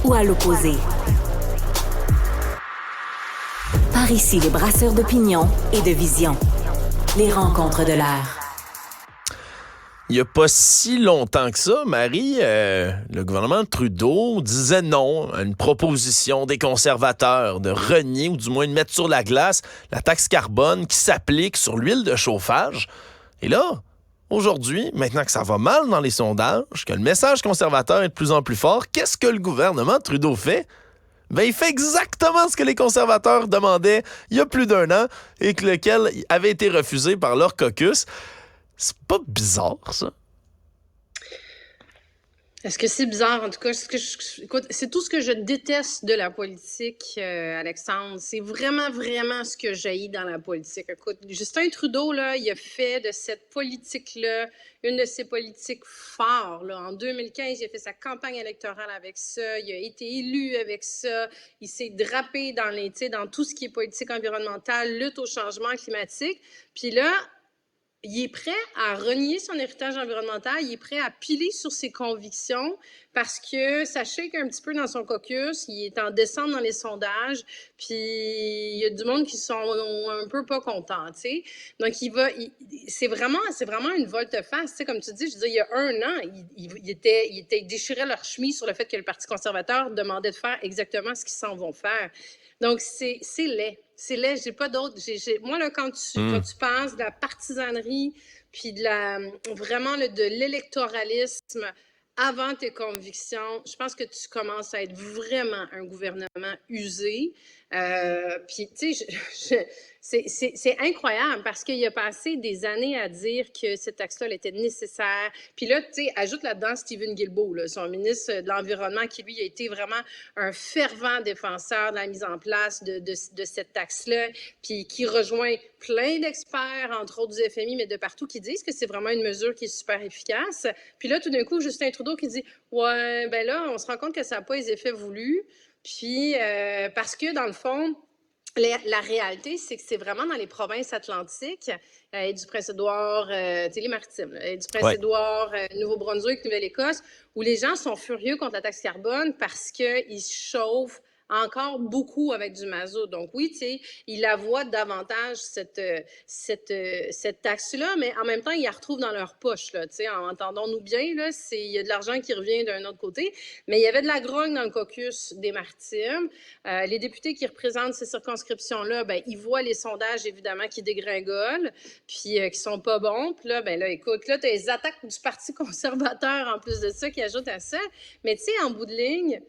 ou à l'opposé. Par ici, les brasseurs d'opinion et de vision. Les rencontres de l'air. Il n'y a pas si longtemps que ça, Marie, le gouvernement Trudeau disait non à une proposition des conservateurs de renier, ou du moins de mettre sur la glace, la taxe carbone qui s'applique sur l'huile de chauffage. Et là, aujourd'hui, maintenant que ça va mal dans les sondages, que le message conservateur est de plus en plus fort, qu'est-ce que le gouvernement Trudeau fait? Ben, il fait exactement ce que les conservateurs demandaient il y a plus d'un an et que lequel avait été refusé par leur caucus. C'est pas bizarre, ça? Est-ce que c'est bizarre? En tout cas, écoute, c'est tout ce que je déteste de la politique, Alexandre. C'est vraiment, vraiment ce que j'haïs dans la politique. Écoute, Justin Trudeau, là, il a fait de cette politique-là une de ses politiques fortes. Là. En 2015, il a fait sa campagne électorale avec ça. Il a été élu avec ça. Il s'est drapé dans tout ce qui est politique environnementale, lutte au changement climatique. Puis là, il est prêt à renier son héritage environnemental, il est prêt à piler sur ses convictions parce que ça shake un petit peu dans son caucus, il est en descente dans les sondages, puis il y a du monde qui sont un peu pas contents, tu sais. Donc, c'est vraiment une volte-face, tu sais, comme tu dis, je veux dire, il y a un an, il déchirait leur chemise sur le fait que le Parti conservateur demandait de faire exactement ce qu'ils s'en vont faire. Donc, c'est laid. C'est laid, j'ai pas d'autre. Moi, là, quand tu penses de la partisanerie, puis de l'électoralisme avant tes convictions, je pense que tu commences à être vraiment un gouvernement usé. Puis, tu sais, c'est incroyable parce qu'il a passé des années à dire que cette taxe-là était nécessaire. Puis là, tu sais, ajoute là-dedans Stephen Guilbeault, là, son ministre de l'Environnement, qui, lui, a été vraiment un fervent défenseur de la mise en place de cette taxe-là, puis qui rejoint plein d'experts, entre autres du FMI, mais de partout, qui disent que c'est vraiment une mesure qui est super efficace. Puis là, tout d'un coup, Justin Trudeau qui dit « Ouais, ben là, on se rend compte que ça n'a pas les effets voulus. » Puis, parce que, dans le fond, la réalité, c'est que c'est vraiment dans les provinces atlantiques, du Prince-Édouard, les maritimes, du Prince-Édouard, Nouveau-Brunswick, Nouvelle-Écosse, où les gens sont furieux contre la taxe carbone parce qu'ils se chauffent encore beaucoup avec du mazout. Donc oui, tu sais, ils la voient davantage, cette taxe-là, mais en même temps, ils la retrouvent dans leur poche, là, tu sais, entendons-nous bien, là, il y a de l'argent qui revient d'un autre côté, mais il y avait de la grogne dans le caucus des Maritimes. Les députés qui représentent ces circonscriptions-là, ben, ils voient les sondages, évidemment, qui dégringolent, puis qui sont pas bons, puis là, ben là, écoute, là, t'as les attaques du Parti conservateur, en plus de ça, qui ajoutent à ça, mais tu sais, en bout de ligne,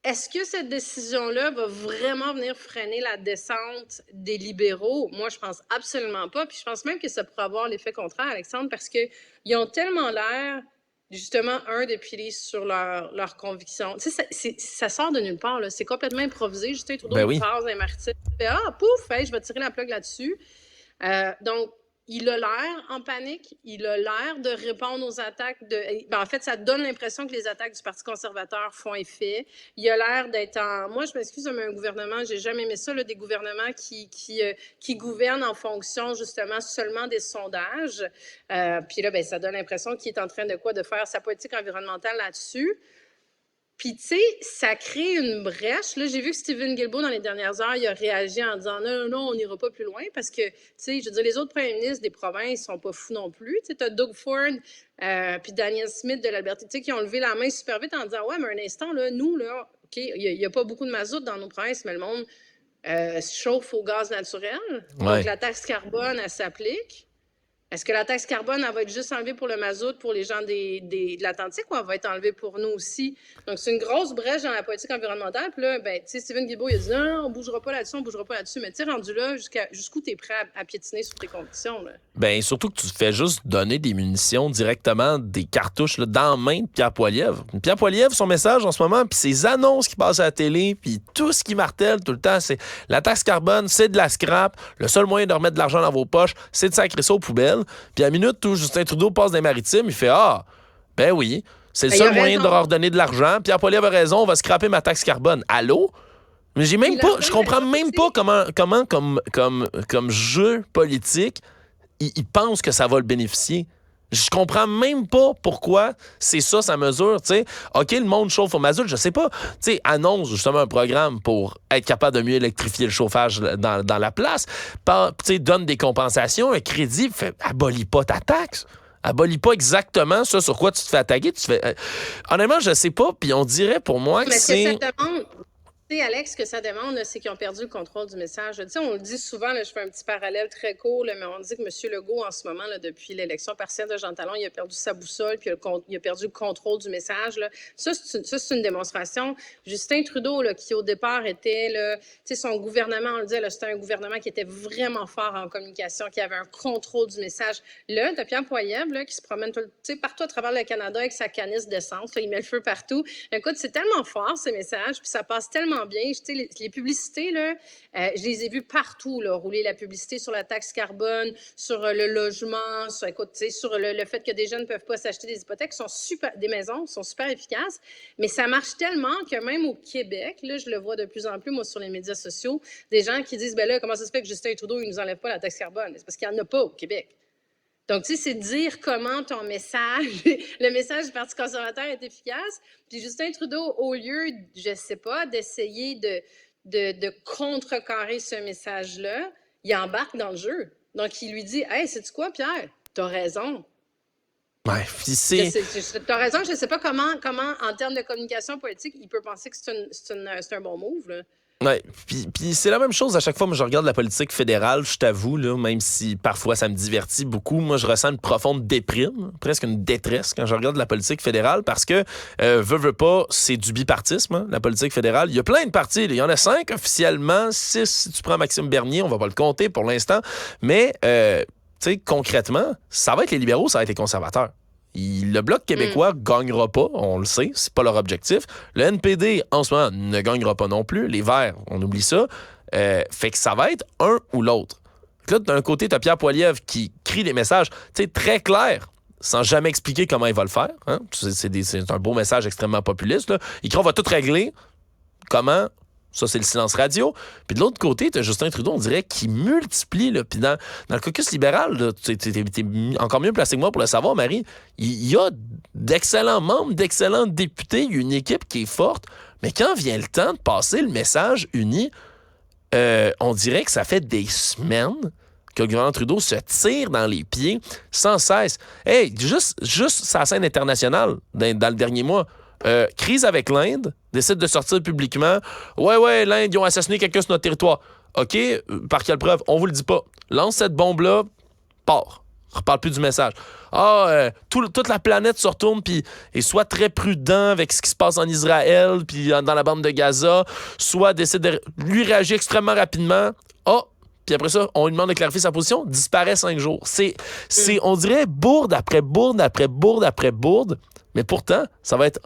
est-ce que cette décision-là va vraiment venir freiner la descente des libéraux? Moi, je pense absolument pas. Puis je pense même que ça pourrait avoir l'effet contraire, Alexandre, parce qu'ils ont tellement l'air, justement, de piler sur leurs convictions. Tu sais, ça sort de nulle part, là. C'est complètement improvisé. Justin Trudeau, il passe dans les Maritimes. Il fait « Ah, pouf, hey, je vais tirer la plug là-dessus. » Donc, il a l'air en panique, il a l'air de répondre aux attaques en fait, ça donne l'impression que les attaques du Parti conservateur font effet. Il a l'air d'être moi, je m'excuse, mais un gouvernement, j'ai jamais aimé ça, là, des gouvernements qui gouvernent en fonction, justement, seulement des sondages. Puis là, ben, ça donne l'impression qu'il est en train de faire sa politique environnementale là-dessus. Puis, tu sais, ça crée une brèche. Là, j'ai vu que Stephen Guilbeault, dans les dernières heures, il a réagi en disant « Non, on n'ira pas plus loin. » Parce que, tu sais, je veux dire, les autres premiers ministres des provinces sont pas fous non plus. Tu sais, t'as Doug Ford puis Daniel Smith de l'Alberta, tu sais, qui ont levé la main super vite en disant « Ouais, mais un instant, là, nous, là, OK, il n'y a pas beaucoup de mazout dans nos provinces, mais le monde se chauffe au gaz naturel. Donc, la taxe carbone, elle s'applique. » Est-ce que la taxe carbone, elle va être juste enlevée pour le mazout pour les gens de l'Atlantique ou elle va être enlevée pour nous aussi? Donc, c'est une grosse brèche dans la politique environnementale. Puis là, ben, tu sais, Stephen Guilbeault, il a dit non, on bougera pas là-dessus. Mais tu sais, rendu là, jusqu'où tu es prêt à piétiner sur tes convictions, là? Ben, surtout que tu fais juste donner des munitions directement, des cartouches là, dans la main de Pierre Poilievre. Pierre Poilievre, son message en ce moment, puis ses annonces qui passent à la télé, puis tout ce qui martèle tout le temps, c'est la taxe carbone, c'est de la scrap. Le seul moyen de remettre de l'argent dans vos poches, c'est de sacrer ça aux poubelles. Puis à la minute où Justin Trudeau passe des Maritimes, il fait « Ah, ben oui, c'est le seul moyen de leur redonner de l'argent. Pierre Poilievre a raison, on va scraper ma taxe carbone. » Allô? Mais je comprends même pas comment comme jeu politique, il pense que ça va le bénéficier. Je comprends même pas pourquoi c'est ça sa mesure, tu sais. OK, le monde chauffe au mazout, je sais pas. Tu sais, annonce justement un programme pour être capable de mieux électrifier le chauffage dans la place. Tu sais, donne des compensations, un crédit, abolis pas ta taxe. Abolis pas exactement ça sur quoi tu te fais attaquer. Honnêtement, je sais pas, puis on dirait pour moi que Mais c'est... ce que ça demande, tu sais, Alex, ce que ça demande, là, c'est qu'ils ont perdu le contrôle du message. Tu sais, on le dit souvent, là, je fais un petit parallèle très court, là, mais on dit que M. Legault, en ce moment, là, depuis l'élection partielle de Jean Talon, il a perdu sa boussole, puis il a perdu le contrôle du message. Là. Ça, c'est une démonstration. Justin Trudeau, là, qui au départ était, là, tu sais, son gouvernement, on le dit, là, c'était un gouvernement qui était vraiment fort en communication, qui avait un contrôle du message. Là, t'as Pierre Poilievre, là, qui se promène partout à travers le Canada avec sa canisse d'essence, là, il met le feu partout. Écoute, c'est tellement fort, ces messages, puis ça passe tellement bien. Tu sais, les publicités, là, je les ai vues partout, là, rouler la publicité sur la taxe carbone, sur le logement, sur, écoute, tu sais, sur le fait que des jeunes ne peuvent pas s'acheter des hypothèques, des maisons sont super efficaces, mais ça marche tellement que même au Québec, là, je le vois de plus en plus, moi, sur les médias sociaux, des gens qui disent, ben là, comment ça se fait que Justin Trudeau, il nous enlève pas la taxe carbone? C'est parce qu'il n'y en a pas au Québec. Donc, tu sais, c'est dire comment ton message, le message du Parti conservateur est efficace. Puis Justin Trudeau, au lieu, je sais pas, d'essayer de contrecarrer ce message-là, il embarque dans le jeu. Donc, il lui dit, « Hey, sais-tu quoi, Pierre? T'as raison. » Ouais, puis c'est... T'as raison, je sais pas comment, en termes de communication politique, il peut penser que c'est un bon move, là. Ouais, puis c'est la même chose à chaque fois. Moi, je regarde la politique fédérale, je t'avoue, là, même si parfois ça me divertit beaucoup, moi, je ressens une profonde déprime, presque une détresse quand je regarde la politique fédérale parce que, veux pas, c'est du bipartisme, hein, la politique fédérale. Il y a plein de partis, il y en a 5 officiellement, 6 si tu prends Maxime Bernier, on va pas le compter pour l'instant, mais, tu sais, concrètement, ça va être les libéraux, ça va être les conservateurs. Le Bloc québécois gagnera pas, on le sait, c'est pas leur objectif. Le NPD, en ce moment, ne gagnera pas non plus. Les Verts, on oublie ça. Fait que ça va être un ou l'autre. Là, d'un côté, t'as Pierre Poilievre qui crie des messages très clairs, sans jamais expliquer comment il va le faire. Hein? C'est un beau message extrêmement populiste. Là. Il crie, on va tout régler. Comment? Ça, c'est le silence radio. Puis de l'autre côté, tu as Justin Trudeau, on dirait, qui multiplie. Là. Puis dans le caucus libéral, tu es encore mieux placé que moi pour le savoir, Marie. Il y a d'excellents membres, d'excellents députés. Il y a une équipe qui est forte. Mais quand vient le temps de passer le message uni, on dirait que ça fait des semaines que le gouvernement Trudeau se tire dans les pieds sans cesse. Hey, juste sa scène internationale dans le dernier mois. Crise avec l'Inde, décide de sortir publiquement. Ouais, l'Inde, ils ont assassiné quelqu'un sur notre territoire. OK, par quelle preuve? On vous le dit pas. Lance cette bombe-là, part. Reparle plus du message. Toute la planète se retourne et soit très prudent avec ce qui se passe en Israël puis dans la bande de Gaza, soit décide de lui réagir extrêmement rapidement. Puis après ça, on lui demande de clarifier sa position, disparaît 5 jours. C'est on dirait bourde après bourde après bourde après bourde, mais pourtant, ça va être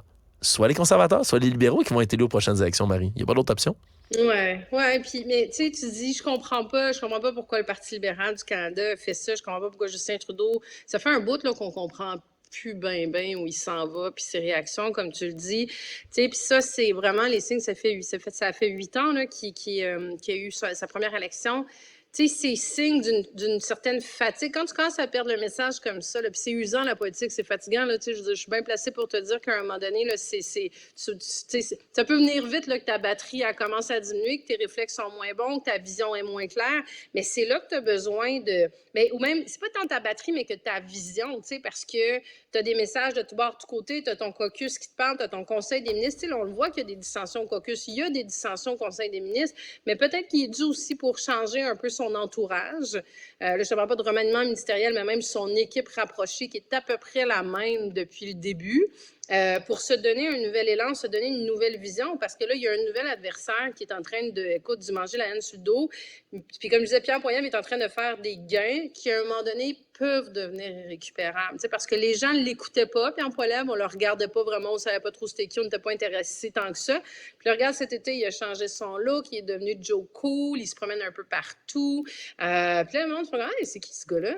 soit les conservateurs, soit les libéraux qui vont être élus aux prochaines élections, Marie. Il n'y a pas d'autre option. Ouais, puis, mais tu sais, tu dis, je comprends pas pourquoi le Parti libéral du Canada fait ça, je comprends pas pourquoi Justin Trudeau, ça fait un bout, là, qu'on comprend plus ben où il s'en va, puis ses réactions, comme tu le dis. Tu sais, puis ça, c'est vraiment les signes, ça fait 8 ans, là, qu'il a eu sa première élection. Tu sais, c'est signe d'une certaine fatigue. Quand tu commences à perdre le message comme ça, là, puis c'est usant, la politique, c'est fatigant, là, tu sais, je suis bien placée pour te dire qu'à un moment donné, là, ça peut venir vite, là, que ta batterie, elle commence à diminuer, que tes réflexes sont moins bons, que ta vision est moins claire, mais c'est là que tu as besoin de... ou même, c'est pas tant ta batterie, mais que ta vision, tu sais, parce que tu as des messages de tout bord, de tout côté, tu as ton caucus qui te parle, tu as ton conseil des ministres, tu sais, là, on le voit qu'il y a des dissensions au caucus, il y a des dissensions au conseil des ministres, mais peut-être qu'il est dû aussi pour changer un peu son entourage. Là, je ne parle pas de remaniement ministériel, mais même son équipe rapprochée qui est à peu près la même depuis le début. Pour se donner un nouvel élan, se donner une nouvelle vision, parce que là, il y a un nouvel adversaire qui est en train de manger la haine sur le dos. Puis comme je disais, Pierre Poilievre est en train de faire des gains qui, à un moment donné, peuvent devenir irrécupérables. Tu sais, parce que les gens ne l'écoutaient pas, Pierre Poilievre, on ne le regardait pas vraiment, on ne savait pas trop c'était qui, on n'était pas intéressé tant que ça. Puis là, regarde, cet été, il a changé son look, il est devenu Joe Cool, il se promène un peu partout. Puis là, le monde se regarde, hey, c'est qui ce gars-là?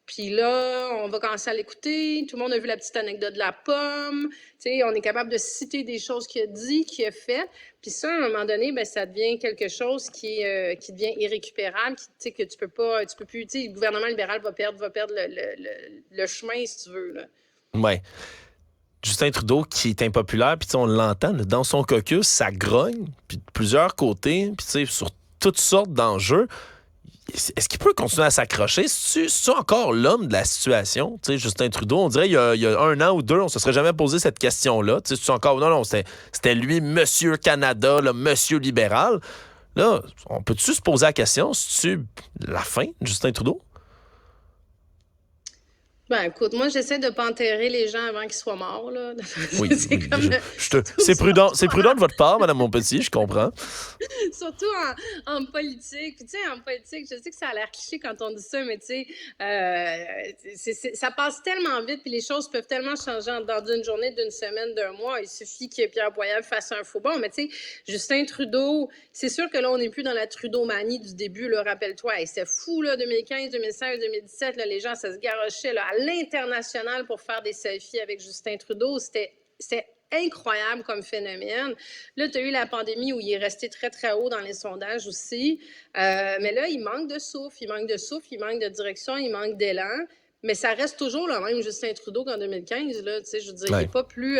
Puis là, on va commencer à l'écouter. Tout le monde a vu la petite anecdote de la pomme. T'sais, on est capable de citer des choses qu'il a dit, qu'il a fait. Puis ça, à un moment donné, ben, ça devient quelque chose qui devient irrécupérable, que tu peux plus. Le gouvernement libéral va perdre le chemin, si tu veux. Là. Ouais. Justin Trudeau qui est impopulaire, puis on l'entend, là, dans son caucus, ça grogne, puis de plusieurs côtés, puis sur toutes sortes d'enjeux. Est-ce qu'il peut continuer à s'accrocher? C'est-tu encore l'homme de la situation? T'sais, Justin Trudeau, on dirait il y a 1 an ou 2, on se serait jamais posé cette question-là. C'est-tu encore... Non, c'était lui, Monsieur Canada, là, Monsieur libéral. Là, on peut-tu se poser la question? C'est-tu la fin de Justin Trudeau? Ben, écoute, moi, j'essaie de ne pas enterrer les gens avant qu'ils soient morts, là. Oui, C'est prudent de votre part, Mme Montpetit, je comprends. Surtout en politique. Puis, tu sais, en politique, je sais que ça a l'air cliché quand on dit ça, mais tu sais, ça passe tellement vite, puis les choses peuvent tellement changer dans une journée, d'une semaine, d'un mois. Il suffit que Pierre Poilievre fasse un faux bond. Mais tu sais, Justin Trudeau, c'est sûr que là, on n'est plus dans la Trudeau-manie du début, là, rappelle-toi. Et c'était fou, là, 2015, 2016, 2017, là, les gens, ça se garochait, là, à l'international pour faire des selfies avec Justin Trudeau. C'était incroyable comme phénomène. Là, tu as eu la pandémie où il est resté très, très haut dans les sondages aussi. Mais là, il manque de souffle, il manque de direction, il manque d'élan. Mais ça reste toujours le même Justin Trudeau qu'en 2015. Là, je veux dire, il n'est pas plus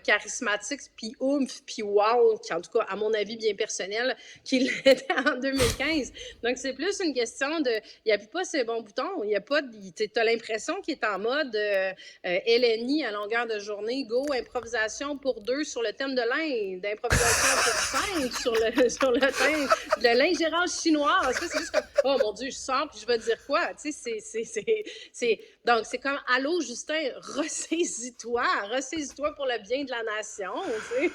charismatique, puis oomph, puis wow, qui, en tout cas, à mon avis bien personnel, qu'il l'était en 2015. Donc, c'est plus une question de... Il n'appuie pas ses bons boutons. Tu as l'impression qu'il est en mode LNI à longueur de journée. Go, improvisation pour 2 sur le thème de l'Inde. Improvisation pour 5 sur le thème de l'ingérence chinoise. C'est juste comme, oh mon Dieu, je sors, puis je vais dire quoi? Tu sais, donc, c'est comme, allô, Justin, ressaisis-toi pour le bien de la nation, tu sais.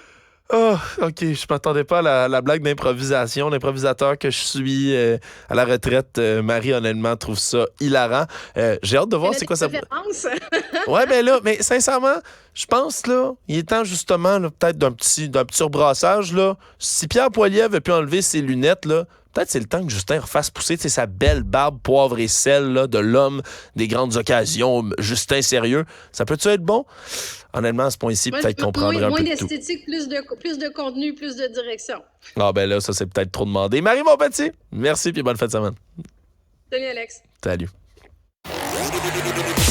Oh, OK, je m'attendais pas à la blague d'improvisation. L'improvisateur que je suis à la retraite, Marie, honnêtement, trouve ça hilarant. J'ai hâte de voir c'est quoi ça... Ouais, ben là, mais sincèrement, je pense, là, il est temps justement, là, peut-être d'un petit rebrassage, là. Si Pierre Poilievre a pu enlever ses lunettes, là, peut-être c'est le temps que Justin refasse pousser sa belle barbe poivre et sel là, de l'homme des grandes occasions, Justin sérieux. Ça peut-tu être bon? Honnêtement, à ce point-ci, peut-être qu'on prendrait un peu de tout. Moins d'esthétique, plus de contenu, plus de direction. Ah ben là, ça c'est peut-être trop demandé. Marie Montpetit, merci puis bonne fin de semaine. Salut Alex. Salut.